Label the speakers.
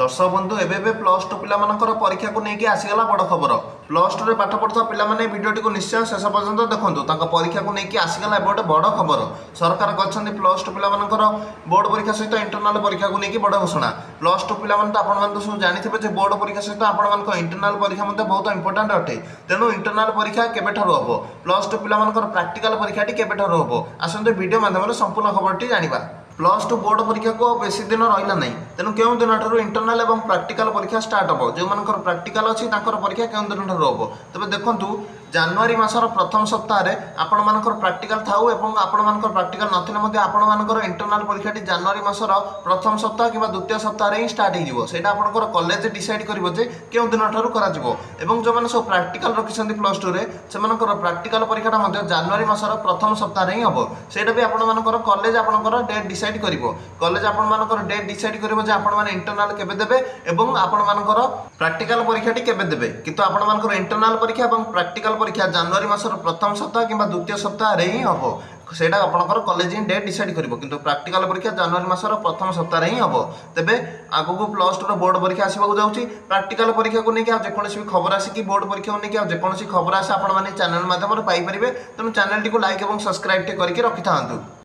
Speaker 1: दर्शक बंधु एबे प्लस टू पिला परीक्षा को लेकिन आसीगला बड़ खबर। प्लस टू रे पाठ पढ़ुवा पिलामाने भिडियोटी को निश्चय शेष पर्यंत देखंतु। तांका परीक्षा को लेकिन आसीगला गोटे बड़ खबर। सरकार कहते प्लस टू पिला बोर्ड परीक्षा सहित इंटरनाल परीक्षा को लेकिन बड़ घोषणा। प्लस टू पिला तो आपन सब जानते बोर्ड परीक्षा सहित आपण इंटरनाल परीक्षा बहुत इंपोर्टाट अटे। तेणु इंटरनाल परीक्षा केबेठारु हबो, प्लस टू पिला प्राक्टिकल परीक्षाटी केबेठारु हबो, आसंतु वीडियो माध्यम संपूर्ण खबरटी जानिबा। प्लस टू बोर्ड परीक्षा को बेसी दिन रहा नहीं, तेणु क्यों दिन ठार इंटरनाल और प्राक्टिकल परीक्षा स्टार्ट हम। जो मान प्राक्टिकल अच्छी परीक्षा क्यों दिन ठार हम तेज देखूँ जनवरी मासर प्रथम सप्ताह आपण मानकर प्राक्टिकल थाउ एवं आपण मानकर प्राक्टिकल नथिले आपण मानकर इंटरनाल परीक्षाटी जनवरी मासर प्रथम सप्ताह कि द्वितीय सप्ताह ही स्टार्ट हो। सेटा आपनकर कॉलेज डिसाइड करिवो जे केउ दिन ठारू करा जिवो। एवं जो माने सब प्राक्टिकल रखिसंती प्लस टू रे सेमानकर प्राक्टिकल परीक्षाटा मध्ये जनवरी मासर प्रथम सप्ताह ही हबो। सेटा भी आपण मानकर कॉलेज आपनकर डेट डिसाइड करिवो। कॉलेज आपण मानकर डेट डिसाइड करिवो जे आपण माने इंटरनाल केबे देबे एवं आपण मानकर प्राक्टिकल परीक्षाटी केबे देबे। किंतु आपण मानकर इंटरनाल परीक्षा एवं प्राक्टिकल परीक्षा जनवरी मासर प्रथम सप्ताह कि द्वितीय सप्ताह रे ही हम। सेटा आपनकर कॉलेज ही डेट डिसाइड करिवो, किंतु प्राक्टिकल परीक्षा जनवरी मासर प्रथम सप्ताह ही हम। तेबे आगु प्लस टू बोर्ड परीक्षा आसबाक जाउची। प्राक्टिकल परीक्षा को लेकिन जेकोसी भी खबर आसी कि बोर्ड परीक्षा को लेकिन जेकोसी खबर आसे आपण माने चैनल माध्यम पाई परिबे। तेणु चैनल टी को लाइक और सब्सक्राइब करके रखि थांतु।